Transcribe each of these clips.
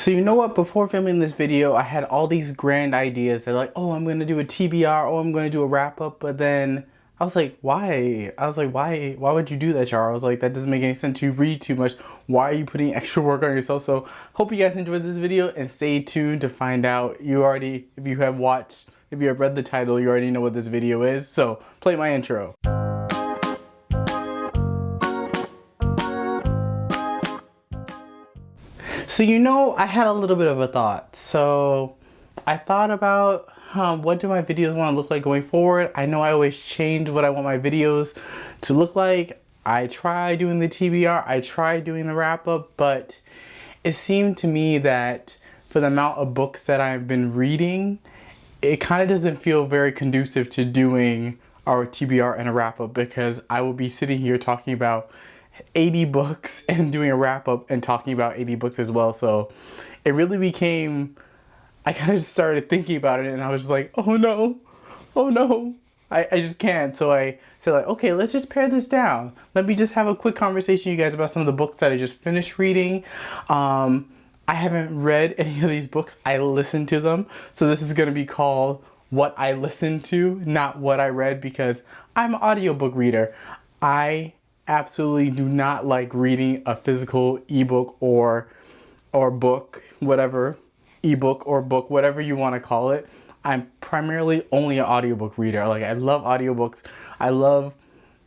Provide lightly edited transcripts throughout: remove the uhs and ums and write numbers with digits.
So you know what, before filming this video, I had all these grand ideas. They're like, oh, I'm going to do a TBR, oh, I'm going to do a wrap up, but then I was like, why? Why would you do that, Char? I was like, that doesn't make any sense. You read too much. Why are you putting extra work on yourself? So hope you guys enjoyed this video and stay tuned to find out. If you have read the title, you already know what this video is. So play my intro. So you know, I had a little bit of a thought. So I thought about what do my videos want to look like going forward. I know I always change what I want my videos to look like. I try doing the TBR, I try doing the wrap up, but it seemed to me that for the amount of books that I've been reading, it kind of doesn't feel very conducive to doing our TBR and a wrap up, because I will be sitting here talking about 80 books and doing a wrap up and talking about 80 books as well. So it really became, I kind of just started thinking about it and I was like, oh no, I just can't. So I said like, okay, let's just pare this down. Let me just have a quick conversation with you guys about some of the books that I just finished reading. I haven't read any of these books, I listened to them. So this is going to be called What I Listened to, not What I Read, because I'm an audiobook reader. I absolutely do not like reading a physical ebook or book, whatever, ebook or book, whatever you want to call it. I'm primarily only an audiobook reader. Like, I love audiobooks. I love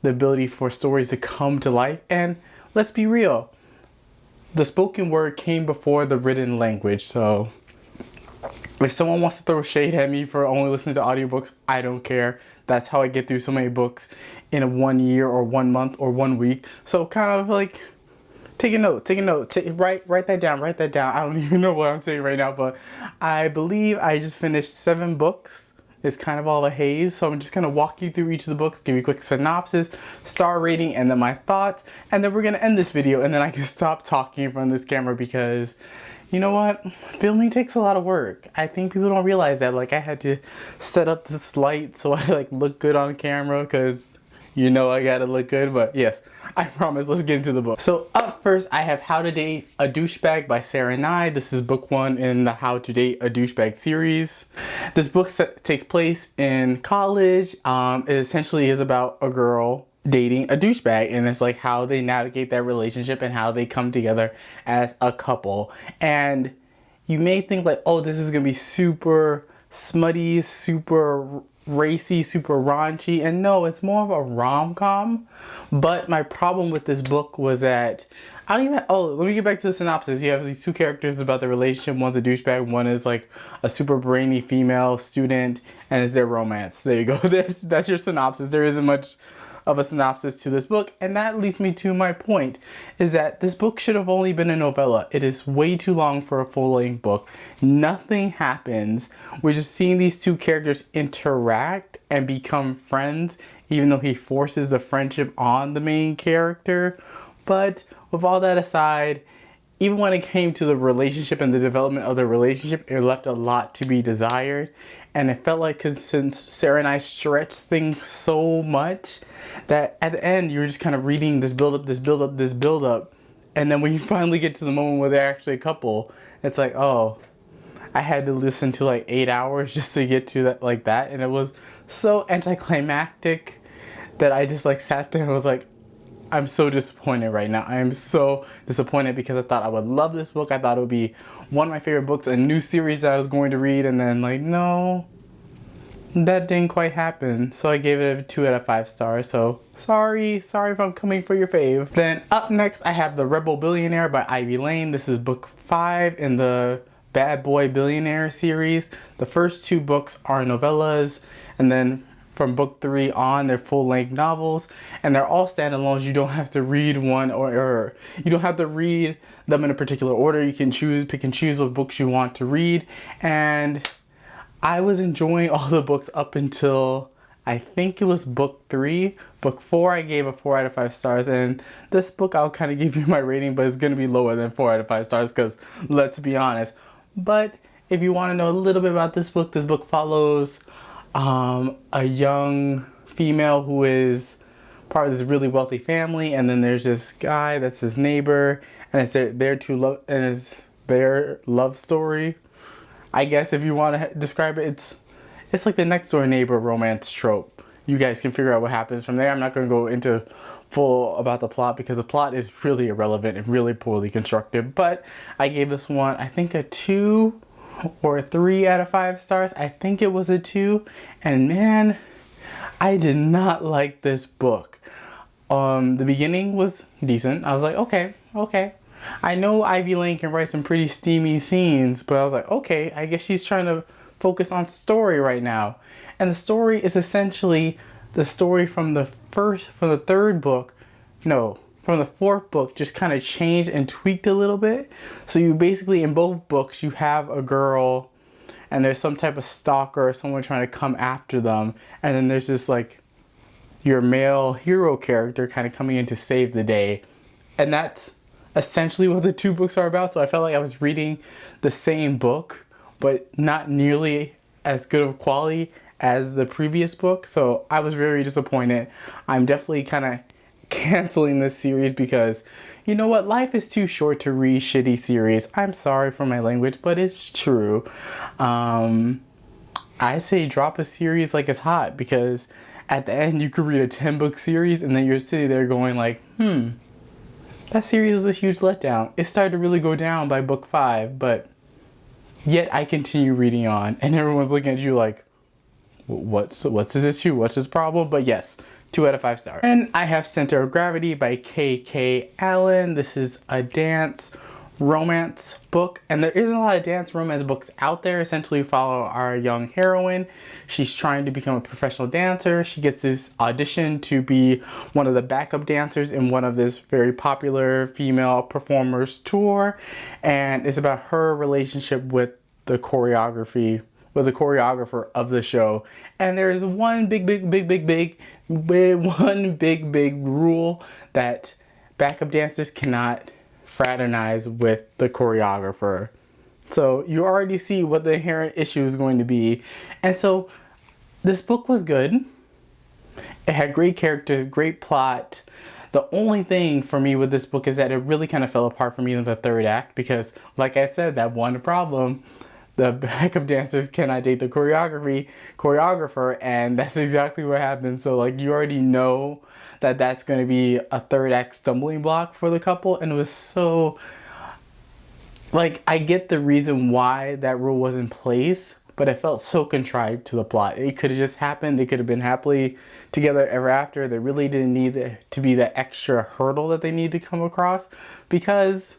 the ability for stories to come to life. And let's be real, the spoken word came before the written language. So if someone wants to throw shade at me for only listening to audiobooks, I don't care. That's how I get through so many books in a 1 year or 1 month or 1 week. So kind of like, take a note, write that down. I don't even know what I'm saying right now, but I believe I just finished 7 books. It's kind of all a haze. So I'm just going to walk you through each of the books, give you a quick synopsis, star rating, and then my thoughts. And then we're going to end this video and then I can stop talking in front of this camera, because you know what? Filming takes a lot of work. I think people don't realize that. Like, I had to set up this light so I like look good on camera, because you know I gotta look good. But yes, I promise. Let's get into the book. So up first, I have How to Date a Douchebag by Sarah Nye. This is book 1 in the How to Date a Douchebag series. This book takes place in college. It essentially is about a girl dating a douchebag, and it's like how they navigate that relationship and how they come together as a couple. And you may think like, oh, this is gonna be super smutty, super racy, super raunchy, and no, it's more of a rom-com. But my problem with this book was that let me get back to the synopsis. You have these 2 characters about the relationship. One's a douchebag, one is like a super brainy female student, and it's their romance. There you go. That's your synopsis. There isn't much of a synopsis to this book, and that leads me to my point, is that this book should have only been a novella. It is way too long for a full-length book. Nothing happens. We're just seeing these 2 characters interact and become friends, even though he forces the friendship on the main character. But with all that aside, even when it came to the relationship and the development of the relationship, it left a lot to be desired. And it felt like, since Sarah and I stretched things so much, that at the end you were just kind of reading this build up. And then when you finally get to the moment where they're actually a couple, it's like, oh, I had to listen to like 8 hours just to get to that, like that. And it was so anticlimactic that I just like sat there and was like, I'm so disappointed right now. I am so disappointed, because I thought I would love this book. I thought it would be one of my favorite books, a new series that I was going to read, and then like, no, that didn't quite happen. So I gave it a 2 out of 5 stars. So sorry if I'm coming for your fave. Then up next, I have The Rebel Billionaire by Ivy Lane. This is book 5 in the Bad Boy Billionaire series. The first 2 books are novellas, and then from book 3 on, they're full-length novels, and they're all standalones. You don't have to read one, or you don't have to read them in a particular order. You can pick and choose what books you want to read. And I was enjoying all the books up until I think it was book 3. Book 4 I gave a 4 out of 5 stars, and this book I'll kind of give you my rating, but it's going to be lower than 4 out of 5 stars, because let's be honest. But if you want to know a little bit about this book follows a young female who is part of this really wealthy family, and then there's this guy that's his neighbor, and it's their love story. I guess if you want to describe it, it's like the next door neighbor romance trope. You guys can figure out what happens from there. I'm not going to go into full about the plot because the plot is really irrelevant and really poorly constructed. But I gave this one, I think, a 2 or a 3 out of 5 stars. I think it was a 2. And man, I did not like this book. The beginning was decent. I was like, okay. I know Ivy Lane can write some pretty steamy scenes, but I was like, okay, I guess she's trying to focus on story right now. And the story is essentially the story from the third book, no, from the fourth book, just kind of changed and tweaked a little bit. So you basically, in both books, you have a girl and there's some type of stalker or someone trying to come after them. And then there's this like your male hero character kind of coming in to save the day. And that's essentially what the 2 books are about. So I felt like I was reading the same book, but not nearly as good of quality as the previous book. So I was very disappointed. I'm definitely kind of canceling this series because, you know what, life is too short to read shitty series. I'm sorry for my language, but it's true. I say drop a series like it's hot, because at the end you could read a 10-book series and then you're sitting there going like, that series was a huge letdown. It started to really go down by book 5, but yet I continue reading on and everyone's looking at you like, what's his issue? What's his problem? But yes, 2 out of 5 stars. And I have Center of Gravity by K.K. Allen. This is a dance romance book, and there isn't a lot of dance romance books out there. Essentially, we follow our young heroine. She's trying to become a professional dancer. She gets this audition to be one of the backup dancers in one of this very popular female performers tour, and it's about her relationship with the choreographer of the show. And there is one big rule that backup dancers cannot fraternize with the choreographer. So you already see what the inherent issue is going to be. And so this book was good. It had great characters, great plot. The only thing for me with this book is that it really kind of fell apart for me in the third act, because like I said, that one problem, the backup dancers cannot date the choreographer, and that's exactly what happened. So like, you already know that that's going to be a third act stumbling block for the couple. And it was so, like, I get the reason why that rule was in place, but it felt so contrived to the plot. It could have just happened. They could have been happily together ever after. They really didn't need to be that extra hurdle that they need to come across, because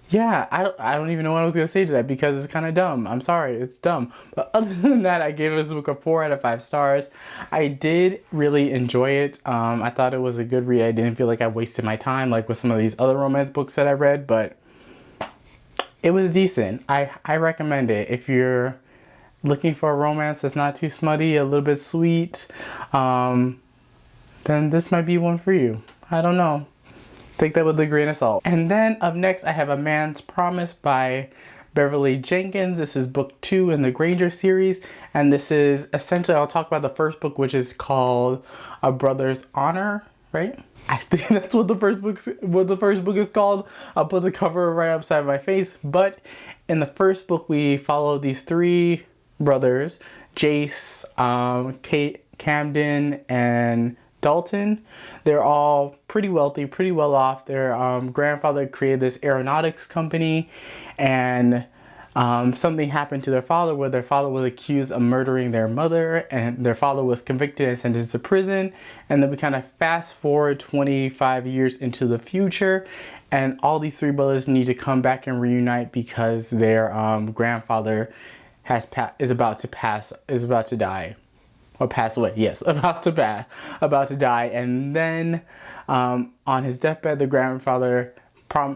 yeah, I don't even know what I was going to say to that, because it's kind of dumb. I'm sorry, it's dumb. But other than that, I gave this book a 4 out of 5 stars. I did really enjoy it. I thought it was a good read. I didn't feel like I wasted my time like with some of these other romance books that I read, but it was decent. I recommend it. If you're looking for a romance that's not too smutty, a little bit sweet, then this might be one for you. I don't know. Take that with a grain of salt. And then up next, I have A Man's Promise by Beverly Jenkins. This is book 2 in the Granger series. And this is essentially, I'll talk about the first book, which is called A Brother's Honor, right? I think that's what the first book is called. I'll put the cover right upside my face. But in the first book, we follow these 3 brothers, Jace, Kate, Camden, and Dalton. They're all pretty wealthy, pretty well off. Their grandfather created this aeronautics company, and something happened to their father where their father was accused of murdering their mother, and their father was convicted and sentenced to prison. And then we kind of fast forward 25 years into the future, and all these 3 brothers need to come back and reunite because their grandfather is about to die. Or pass away, yes, about to die. And then on his deathbed, the grandfather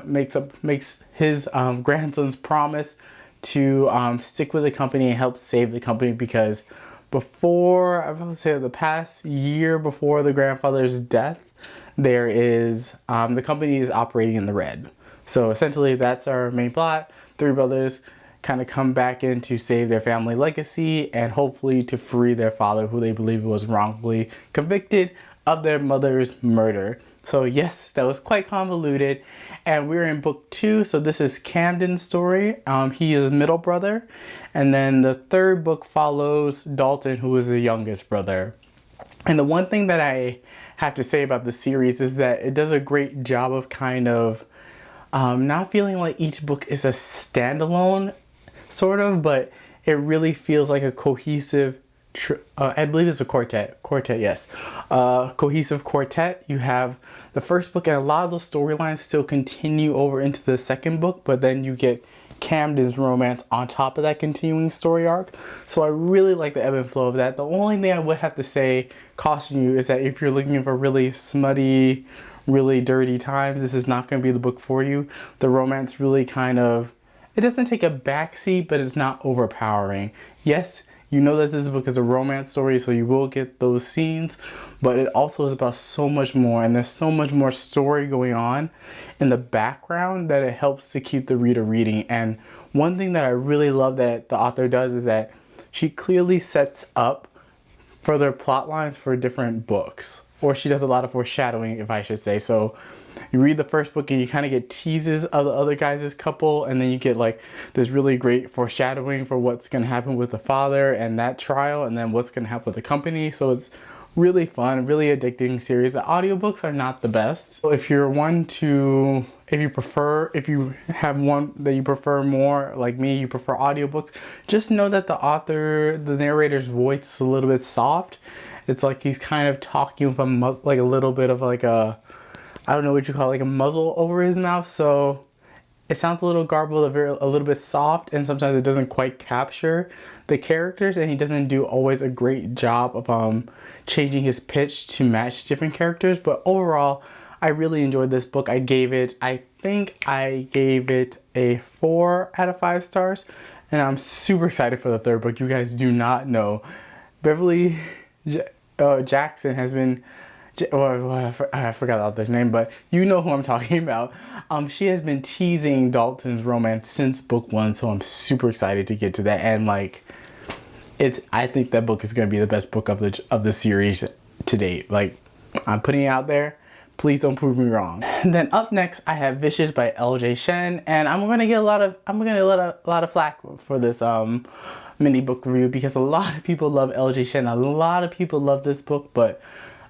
makes his grandson's promise to stick with the company and help save the company, because the past year before the grandfather's death, the company is operating in the red. So essentially that's our main plot. 3 brothers kind of come back in to save their family legacy and hopefully to free their father, who they believe was wrongfully convicted of their mother's murder. So yes, that was quite convoluted. And we're in book 2, so this is Camden's story. He is middle brother. And then the third book follows Dalton, who is the youngest brother. And the one thing that I have to say about the series is that it does a great job of kind of not feeling like each book is a standalone, sort of, but it really feels like a cohesive, I believe it's a quartet, yes. Cohesive quartet. You have the first book, and a lot of those storylines still continue over into the second book, but then you get Camden's romance on top of that continuing story arc. So I really like the ebb and flow of that. The only thing I would have to say, caution you, is that if you're looking for really smutty, really dirty times, this is not going to be the book for you. The romance really kind of, it doesn't take a backseat, but it's not overpowering. Yes, you know that this book is a romance story, so you will get those scenes, but it also is about so much more, and there's so much more story going on in the background that it helps to keep the reader reading. And one thing that I really love that the author does is that she clearly sets up further plot lines for different books, or she does a lot of foreshadowing, if I should say. So you read the first book and you kind of get teases of the other guys' couple, and then you get like this really great foreshadowing for what's going to happen with the father and that trial, and then what's going to happen with the company. So it's really fun, really addicting series. The audiobooks are not the best. So if you're if you have one that you prefer more, like me, you prefer audiobooks, just know that the narrator's voice is a little bit soft. It's like he's kind of talking with like a little bit of like a, I don't know what you call it, like a muzzle over his mouth. So it sounds a little garbled, a little bit soft, and sometimes it doesn't quite capture the characters, and he doesn't do always a great job of changing his pitch to match different characters. But overall, I really enjoyed this book. I think I gave it a 4 out of 5 stars, and I'm super excited for the third book. You guys do not know. Beverly Jackson has been, I forgot the author's name, but you know who I'm talking about. She has been teasing Dalton's romance since book 1, so I'm super excited to get to that. And like, I think that book is going to be the best book of the series to date. Like, I'm putting it out there. Please don't prove me wrong. And then up next, I have Vicious by L.J. Shen, and I'm gonna get a lot of flack for this mini book review, because a lot of people love L.J. Shen. A lot of people love this book, but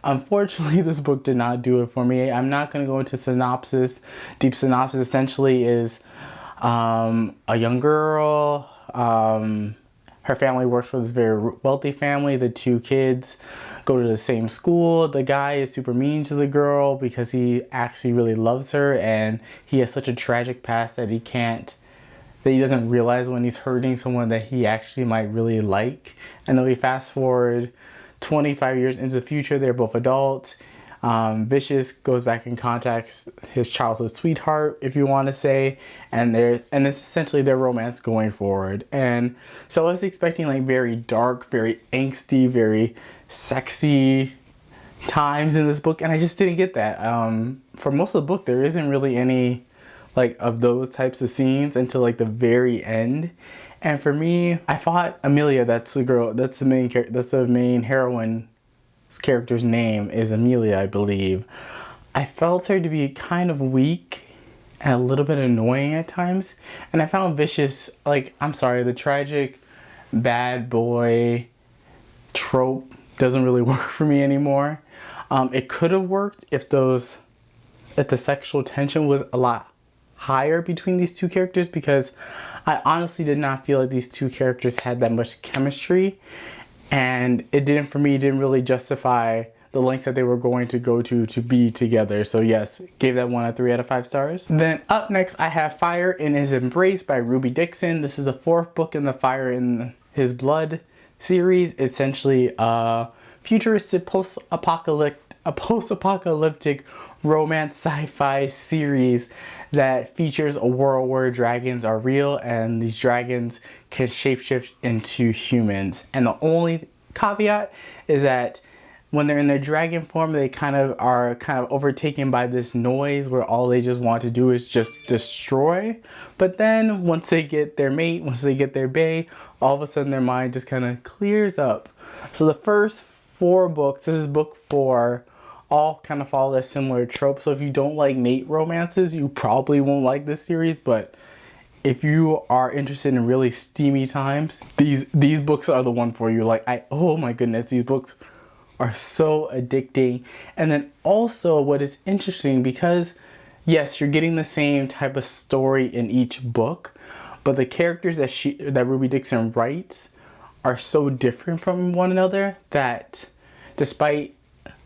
unfortunately, this book did not do it for me. I'm not going to go into synopsis. Deep synopsis essentially is a young girl. Her family works for this very wealthy family. The 2 kids go to the same school. The guy is super mean to the girl because he actually really loves her, and he has such a tragic past that he doesn't realize when he's hurting someone that he actually might really like. And then we fast forward 25 years into the future, they're both adults. Vicious goes back and contacts his childhood sweetheart, if you want to say, and it's essentially their romance going forward. And so I was expecting like very dark, very angsty, very sexy times in this book, and I just didn't get that. For most of the book, there isn't really any like of those types of scenes until like the very end. And for me, I thought Amelia, that's the main heroine's character's name is Amelia, I believe. I felt her to be kind of weak and a little bit annoying at times. And I found Vicious, like, I'm sorry, the tragic bad boy trope doesn't really work for me anymore. It could have worked if the sexual tension was a lot higher between these 2 characters, because I honestly did not feel like these 2 characters had that much chemistry, and it didn't really justify the lengths that they were going to go to be together. So yes, gave that one a 3 out of 5 stars. Then up next, I have Fire in His Embrace by Ruby Dixon. This is the 4th book in the Fire in His Blood series. Essentially a futuristic post-apocalyptic romance sci-fi series that features a world where dragons are real, and these dragons can shapeshift into humans. And the only caveat is that when they're in their dragon form, they are overtaken by this noise where all they just want to do is just destroy. But then once they get their mate, once they get their bae, all of a sudden their mind just kind of clears up. So the first 4 books, this is book 4, all kind of follow a similar trope. So if you don't like mate romances, you probably won't like this series, but if you are interested in really steamy times, these books are the one for you. Like, oh my goodness, these books are so addicting. And then also what is interesting, because yes, you're getting the same type of story in each book, but the characters that Ruby Dixon writes are so different from one another that despite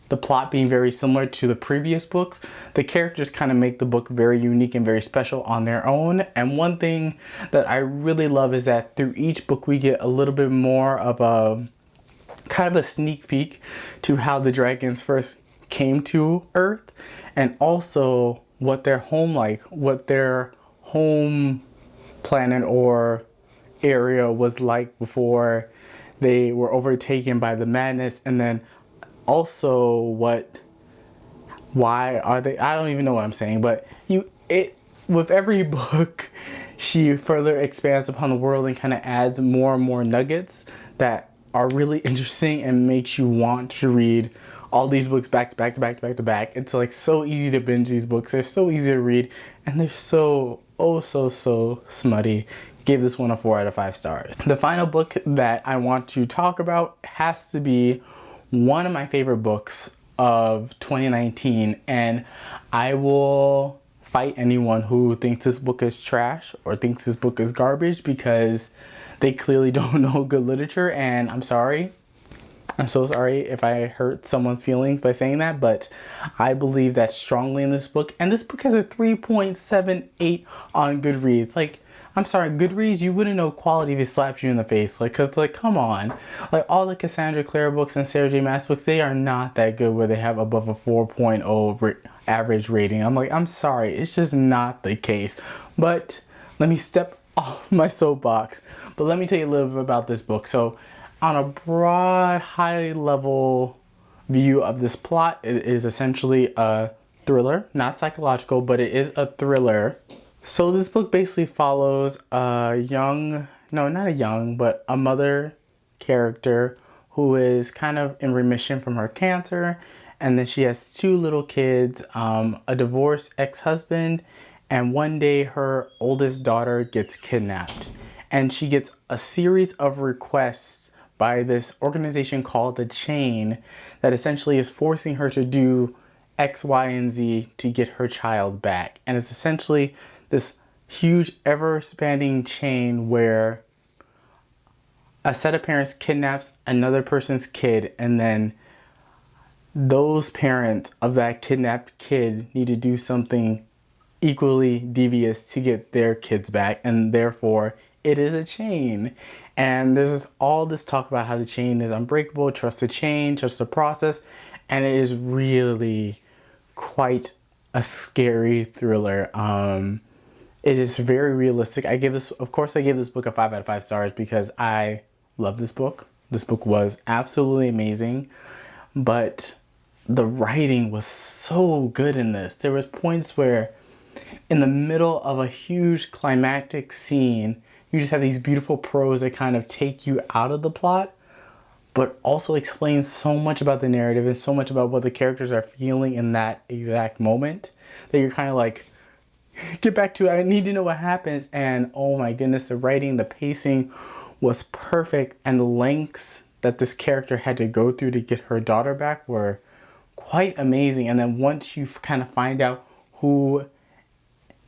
the plot being very similar to the previous books, the characters kind of make the book very unique and very special on their own. And one thing that I really love is that through each book we get a little bit more of a kind of a sneak peek to how the dragons first came to Earth, and also what their home planet or area was like before they were overtaken by the madness, and then also why are they, I don't even know what I'm saying, but with every book she further expands upon the world and kind of adds more and more nuggets that are really interesting and makes you want to read all these books back to back to back to back to back. It's like so easy to binge these books. They're so easy to read, and they're so smutty. Gave this one a 4 out of 5 stars. The final book that I want to talk about has to be one of my favorite books of 2019, and I will fight anyone who thinks this book is trash or thinks this book is garbage, because they clearly don't know good literature, and I'm sorry. I'm so sorry if I hurt someone's feelings by saying that, but I believe that strongly in this book, and this book has a 3.78 on Goodreads. Like, I'm sorry, Goodreads, you wouldn't know quality if it slapped you in the face. Like, cause like, come on. Like, all the Cassandra Clare books and Sarah J Maas books, they are not that good where they have above a 4.0 average rating. I'm like, I'm sorry, it's just not the case. But let me step off my soapbox. But let me tell you a little bit about this book. So, on a broad, high level view of this plot, it is essentially a thriller, not psychological, but it is a thriller. So this book basically follows a mother character who is kind of in remission from her cancer, and then she has 2 little kids, a divorced ex-husband, and one day her oldest daughter gets kidnapped, and she gets a series of requests by this organization called The Chain that essentially is forcing her to do X, Y, and Z to get her child back. And it's essentially this huge ever-spanning chain where a set of parents kidnaps another person's kid, and then those parents of that kidnapped kid need to do something equally devious to get their kids back, and therefore it is a chain. And there's all this talk about how the chain is unbreakable, trust the chain, trust the process, and it is really quite a scary thriller. It is very realistic. I gave this book a 5 out of 5 stars because I love this book. This book was absolutely amazing, but the writing was so good in this. There was points where in the middle of a huge climactic scene, you just have these beautiful prose that kind of take you out of the plot, but also explain so much about the narrative and so much about what the characters are feeling in that exact moment that you're kind of like, get back to it. I need to know what happens. And oh my goodness, the writing, the pacing was perfect, and the lengths that this character had to go through to get her daughter back were quite amazing. And then once you kind of find out who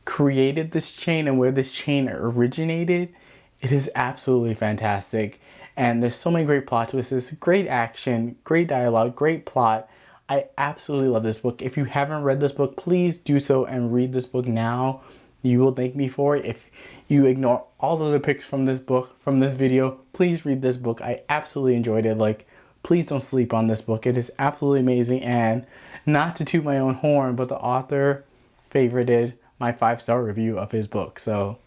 created this chain and where this chain originated, it is absolutely fantastic. And there's so many great plot twists, great action, great dialogue, great plot. I absolutely love this book. If you haven't read this book, please do so and read this book now. You will thank me for it. If you ignore all the other picks from this book, from this video, please read this book. I absolutely enjoyed it. Like, please don't sleep on this book. It is absolutely amazing. And not to toot my own horn, but the author favorited my 5-star review of his book. So,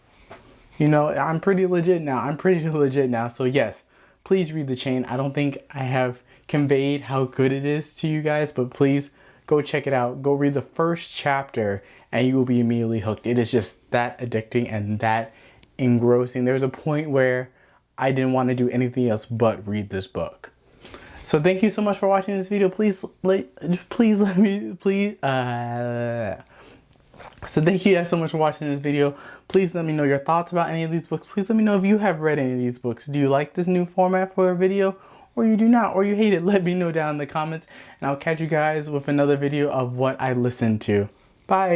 you know, I'm pretty legit now. So yes, please read The Chain. I don't think I have conveyed how good it is to you guys, but please go check it out. Go read the first chapter and you will be immediately hooked. It is just that addicting and that engrossing. There's a point where I didn't want to do anything else but read this book. So thank you so much for watching this video. So thank you guys so much for watching this video. Please let me know your thoughts about any of these books. Please let me know if you have read any of these books. Do you like this new format for a video, or you do not, or you hate it? Let me know down in the comments, and I'll catch you guys with another video of what I listened to. Bye.